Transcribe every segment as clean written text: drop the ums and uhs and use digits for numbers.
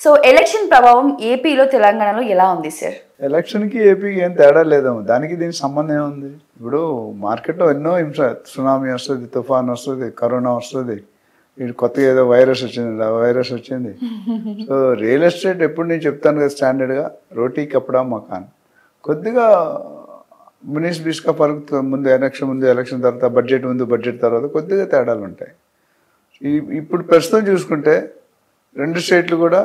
So election ప్రభావం ఏపీలో తెలంగాణలో ఎలా ఉంది సార్? ఎలక్షన్కి ఏపీకి ఏం తేడా లేదేమో, దానికి దీనికి సంబంధం ఏముంది? ఇప్పుడు మార్కెట్లో ఎన్నో హింస, సునామీ వస్తుంది, తుఫాన్ వస్తుంది, కరోనా వస్తుంది, ఇటు కొత్తగా ఏదో వైరస్ వచ్చింది. సో రియల్ ఎస్టేట్ ఎప్పుడు నేను చెప్తాను కదా, స్టాండర్డ్గా రోటీ కప్పడా మకాన్. కొద్దిగా మునీస్ బీస్కా ఫరక్ ముందు ఎలక్షన్ తర్వాత, బడ్జెట్ తర్వాత కొద్దిగా తేడాలు ఉంటాయి. ఇప్పుడు ప్రస్తుతం చూసుకుంటే రెండు స్టేట్లు కూడా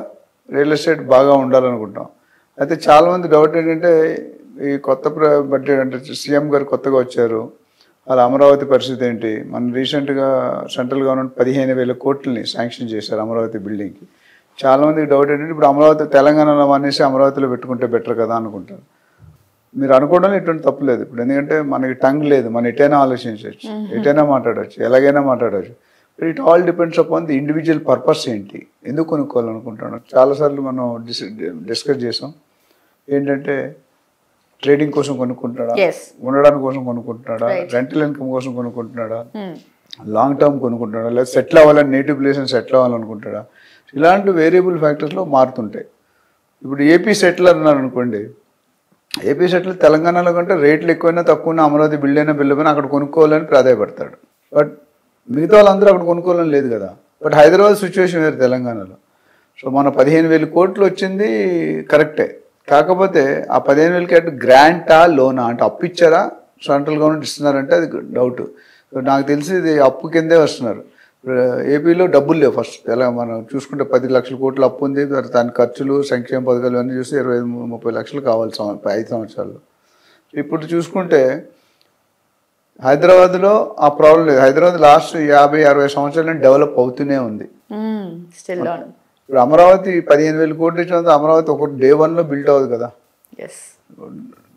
రియల్ ఎస్టేట్ బాగా ఉండాలనుకుంటాం. అయితే చాలామంది డౌట్ ఏంటంటే, ఈ కొత్త బడ్జెట్ అంటే సీఎం గారు కొత్తగా వచ్చారు, వాళ్ళ అమరావతి పరిస్థితి ఏంటి? మన రీసెంట్గా సెంట్రల్ గవర్నమెంట్ 15,000 కోట్లని శాంక్షన్ చేశారు అమరావతి బిల్డింగ్కి. చాలామందికి డౌట్ ఏంటంటే, ఇప్పుడు అమరావతి తెలంగాణలో అనేసి అమరావతిలో పెట్టుకుంటే బెటర్ కదా అనుకుంటారు. మీరు అనుకోవడంలో ఎటువంటి తప్పు లేదు. ఇప్పుడు ఎందుకంటే మనకి టంగ్ లేదు, మనం ఎటైనా ఆలోచించవచ్చు, ఎటైనా మాట్లాడవచ్చు, ఎలాగైనా మాట్లాడవచ్చు. It all depends upon the individual purpose ఏంటి, ఎందుకు కొనుక్కోవాలనుకుంటున్నాను. చాలాసార్లు మనం డిస్కస్ చేసాం. ఏంటంటే ట్రేడింగ్ కోసం కొనుక్కుంటున్నాడా, ఉండడానికి కోసం కొనుక్కుంటున్నాడా, రెంటల్ ఇన్కమ్ కోసం కొనుక్కుంటున్నాడా, లాంగ్ టర్మ్ కొనుక్కుంటున్నాడా, లేదా సెటిల్ అవ్వాలని, నేటివ్ ప్లేస్ అని సెటిల్ అవ్వాలనుకుంటాడా, ఇలాంటి వేరియబుల్ ఫ్యాక్టర్స్లో మారుతుంటాయి. ఇప్పుడు ఏపీ సెటిలర్ అన్నారు అనుకోండి, ఏపీ సెటిల్ తెలంగాణలో కంటే రేట్లు ఎక్కువైనా తక్కువైనా అమరావతి బిల్డ్ అయినా అక్కడ కొనుక్కోవాలని ప్రాధాయపడతాడు. బట్ మిగతా వాళ్ళందరూ అక్కడ కొనుక్కోవాలని లేదు కదా. బట్ హైదరాబాద్ సిచ్యువేషన్ వేరు తెలంగాణలో. సో మన 15,000 కోట్లు వచ్చింది కరెక్టే. కాకపోతే ఆ 15,000 అటు గ్రాంటా లోనా అంటే అప్పు ఇచ్చారా, సెంట్రల్ గవర్నమెంట్ ఇస్తున్నారంటే అది డౌట్. నాకు తెలిసి ఇది అప్పు కిందే వస్తున్నారు. ఏపీలో డబ్బులు లేవు. ఫస్ట్ మనం చూసుకుంటే 10 లక్షల కోట్ల అప్పు ఉంది. దాని ఖర్చులు, సంక్షేమ పథకాలు అన్నీ చూస్తే 25-30 లక్షలు కావాలి 5 సంవత్సరాల్లో. ఇప్పుడు చూసుకుంటే హైదరాబాద్లో ఆ ప్రాబ్లం లేదు. హైదరాబాద్ లాస్ట్ 50-60 సంవత్సరాల డెవలప్ అవుతూనే ఉంది. ఇప్పుడు అమరావతి 15,000 కోట్లు ఇచ్చినంత అమరావతి ఒక డే 1లో బిల్ట్ అవ్వదు కదా.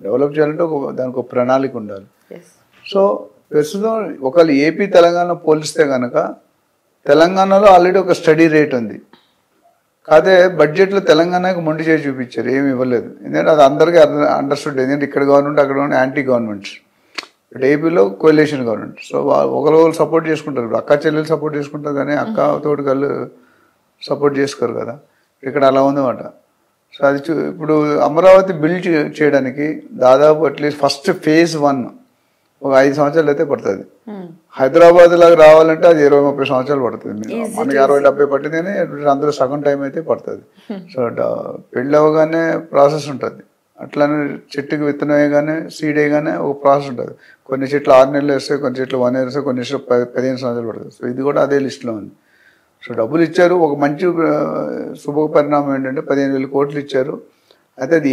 డెవలప్ చేయాలంటే దానికి ఒక ప్రణాళిక ఉండాలి. సో ప్రస్తుతం ఒకవేళ ఏపీ తెలంగాణ పోలిస్తే కనుక తెలంగాణలో ఆల్రెడీ ఒక స్టడీ రేట్ ఉంది. కాదే బడ్జెట్లో తెలంగాణకు మొండి చేసి చూపించారు, ఏమి ఇవ్వలేదు. ఎందుకంటే అది అందరికీ అండర్స్టూడ్. ఎందుకంటే ఇక్కడ గవర్నమెంట్, అక్కడ యాంటీ గవర్నమెంట్స్. ఇప్పుడు ఏపీలో కోalition గవర్నమెంట్. సో ఒకరు సపోర్ట్ చేసుకుంటారు. ఇప్పుడు అక్క చెల్లెలు సపోర్ట్ చేసుకుంటారు, కానీ అక్క తోటికళ్ళు సపోర్ట్ చేసుకోరు కదా. ఇక్కడ అలా ఉందన్నమాట. సో అది ఇప్పుడు అమరావతి బిల్డ్ చేయడానికి దాదాపు అట్లీస్ట్ ఫస్ట్ phase 1 ఒక 5 సంవత్సరాలు అయితే పడుతుంది. హైదరాబాద్ లాగా రావాలంటే అది 20-30 సంవత్సరాలు పడుతుంది. మనకి 60-70 పట్టింది, కానీ అందరూ సగం టైం అయితే పడుతుంది. సో పెళ్ళి అవ్వగానే ప్రాసెస్ ఉంటుంది. అట్లానే చెట్టుకి విత్తనం వేయగానే, సీడ్ వేయగానే ఒక ప్రాసెస్ ఉంటుంది. కొన్ని చెట్లు 6 నెలలు వేస్తాయి, కొన్ని చెట్లు 1 year వేస్తాయి, కొన్ని చెట్లు 15 సంవత్సరాలు పడుతుంది. సో ఇది కూడా అదే లిస్టులో ఉంది. సో డబ్బులు ఇచ్చారు. ఒక మంచి శుభ పరిణామం ఏంటంటే 15,000 కోట్లు ఇచ్చారు. అయితే అది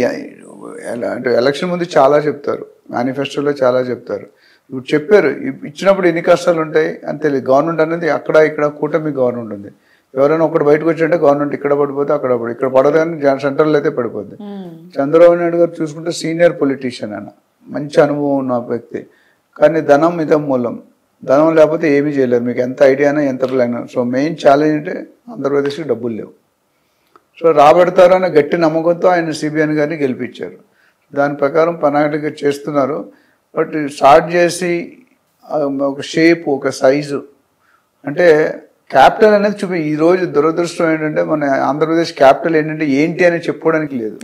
అంటే ఎలక్షన్ ముందు చాలా చెప్తారు, మేనిఫెస్టోలో చాలా చెప్తారు. ఇప్పుడు చెప్పారు, ఇచ్చినప్పుడు ఎన్ని కష్టాలు ఉంటాయి అని తెలియదు. గవర్నమెంట్ అనేది అక్కడ ఇక్కడ కూటమి గవర్నమెంట్ ఉంది. ఎవరైనా ఒకటి బయటకు వచ్చింటే గవర్నమెంట్ ఇక్కడ పడిపోతే అక్కడ ఇక్కడ పడదు, కానీ సెంట్రల్ అయితే పడిపోద్ది. చంద్రబాబు నాయుడు గారు చూసుకుంటే సీనియర్ పొలిటీషియన్, ఆయన మంచి అనుభవం ఉన్న వ్యక్తి. కానీ ధనం ఇదం మూలం. ధనం లేకపోతే ఏమీ చేయలేరు, మీకు ఎంత ఐడియా అయినా ఎంత ప్లాన్. సో మెయిన్ ఛాలెంజ్ అంటే ఆంధ్రప్రదేశ్కి డబ్బులు లేవు. సో రాబెడతారనే గట్టి నమ్మకంతో ఆయన సిబిఎన్ గారిని గెలిపించారు. దాని ప్రకారం ప్రణాళిక చేస్తున్నారు. బట్ స్టార్ట్ చేసి ఒక షేప్, ఒక సైజు, అంటే క్యాపిటల్ అనేది ఈరోజు దురదృష్టం ఏంటంటే మన ఆంధ్రప్రదేశ్ క్యాపిటల్ ఏంటి అని చెప్పుకోవడానికి లేదు.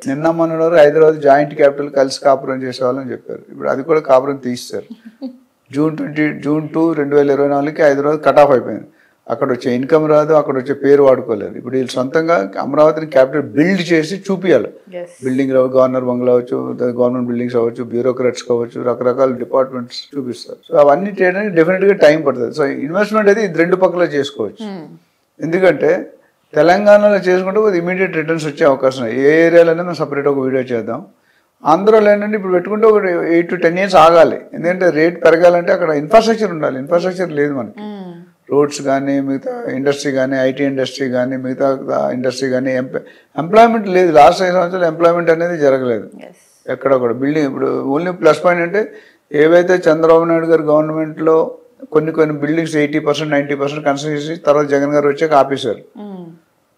నిన్న మొన్న హైదరాబాద్ జాయింట్ క్యాపిటల్ కలిసి కాపురం చేసేవాళ్ళని చెప్పారు. ఇప్పుడు అది కూడా కాపురం తీస్తారు. జూన్ 2, 2024కి హైదరాబాద్ కట్ ఆఫ్ అయిపోయింది. అక్కడ వచ్చే ఇన్కమ్ రాదు, అక్కడ వచ్చే పేరు వాడుకోలేదు. ఇప్పుడు వీళ్ళు సొంతంగా అమరావతిని క్యాపిటల్ బిల్డ్ చేసి చూపించాలి. బిల్డింగ్ గవర్నర్ బంగ్లా అవ్వచ్చు, గవర్నమెంట్ బిల్డింగ్స్ అవ్వచ్చు, బ్యూరోక్రాట్స్ కావచ్చు, రకరకాల డిపార్ట్మెంట్స్ చూపిస్తారు. సో అవన్నీ చేయడానికి డెఫినెట్గా టైం పడుతుంది. సో ఇన్వెస్ట్మెంట్ అయితే ఇది 2 పక్కల చేసుకోవచ్చు. ఎందుకంటే తెలంగాణలో చేసుకుంటే ఇమీడియట్ రిటర్న్స్ వచ్చే అవకాశం. ఏ ఏరియాలోనే మనం సపరేట్ ఒక వీడియో చేద్దాం. ఆంధ్రాలో ఏంటంటే ఇప్పుడు పెట్టుకుంటే ఒక 8 to 10 years ఆగాలి. ఎందుకంటే రేట్ పెరగాలంటే అక్కడ ఇన్ఫ్రాస్ట్రక్చర్ ఉండాలి. ఇన్ఫ్రాస్ట్రక్చర్ లేదు మనకి. రోడ్స్ కానీ, మిగతా ఇండస్ట్రీ కానీ, ఐటీ ఇండస్ట్రీ కానీ, మిగతా ఇండస్ట్రీ కానీ, ఎంప్లాయ్మెంట్ లేదు. లాస్ట్ 5 సంవత్సరాలు ఎంప్లాయ్మెంట్ అనేది జరగలేదు ఎక్కడ కూడా. బిల్డింగ్ ఇప్పుడు ఓన్లీ ప్లస్ పాయింట్ అంటే ఏవైతే చంద్రబాబు నాయుడు గారు గవర్నమెంట్లో కొన్ని బిల్డింగ్స్ 80%, 90% కన్స్ట్రక్షన్ చేసి తర్వాత జగన్ గారు వచ్చాక ఆపేశారు.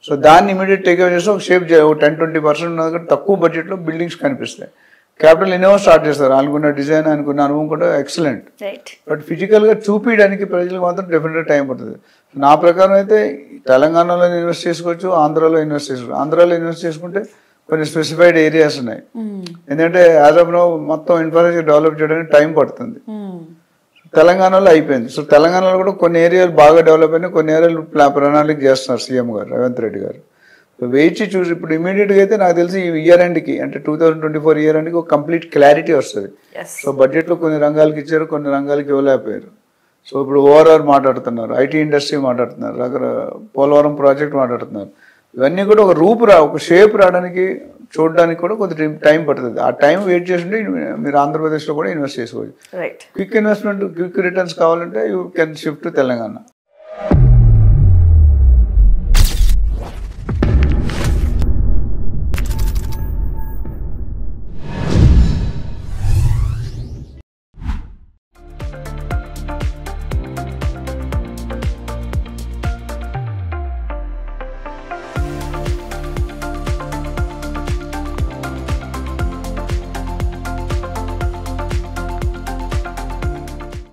సో దాన్ని ఇమీడియట్ టేక్ ఓవర్ చేస్తే ఒక షేప్ 10-20% ఉన్నది, తక్కువ బడ్జెట్లో బిల్డింగ్స్ కనిపిస్తాయి. క్యాపిటల్ ఇన్నోవా స్టార్ట్ చేస్తారు, అనుకున్న డిజైన్ అనుకున్న అనుభవం కూడా ఎక్సలెంట్. రైట్. బట్ ఫిజికల్గా చూపించడానికి ప్రజలకు మాత్రం డెఫినెట్గా టైం పడుతుంది. నా ప్రకారం అయితే తెలంగాణలో ఇన్వెస్ట్ చేసుకోవచ్చు, ఆంధ్రాలో ఇన్వెస్ట్ చేసుకోవచ్చు. ఆంధ్రాలో ఇన్వెస్ట్ చేసుకుంటే కొన్ని స్పెసిఫైడ్ ఏరియాస్ ఉన్నాయి, ఎందుకంటే యాజ్ ఆఫ్ నౌ మొత్తం ఇన్ఫ్రాస్ట్రక్చర్ డెవలప్ చేయడానికి టైం పడుతుంది. తెలంగాణలో అయిపోయింది. సో తెలంగాణలో కూడా కొన్ని ఏరియాలు బాగా డెవలప్ అయినాయి, కొన్ని ఏరియాలు ప్రణాళిక చేస్తున్నారు సీఎం గారు రేవంత్ రెడ్డి గారు. సో వేచి చూసి ఇప్పుడు ఇమీడియట్గా అయితే నాకు తెలిసి ఈ ఇయర్ ఎండ్కి అంటే 2024 ఇయర్ ఎండ్కి ఒక కంప్లీట్ క్లారిటీ వస్తుంది. సో బడ్జెట్లో కొన్ని రంగాలకి ఇచ్చారు, కొన్ని రంగాలకి ఇవ్వలేకపోయారు. సో ఇప్పుడు ఓఆర్ఆర్ మాట్లాడుతున్నారు, ఐటీ ఇండస్ట్రీ మాట్లాడుతున్నారు, పోలవరం ప్రాజెక్ట్ మాట్లాడుతున్నారు. ఇవన్నీ కూడా ఒక షేప్ రావడానికి చూడడానికి కూడా కొంచెం టైం పడుతుంది. ఆ టైం వెయిట్ చేస్తుంటే మీరు ఆంధ్రప్రదేశ్లో కూడా ఇన్వెస్ట్ చేసుకోవచ్చు. క్విక్ ఇన్వెస్ట్మెంట్, క్విక్ రిటర్న్స్ కావాలంటే you can shift to Telangana.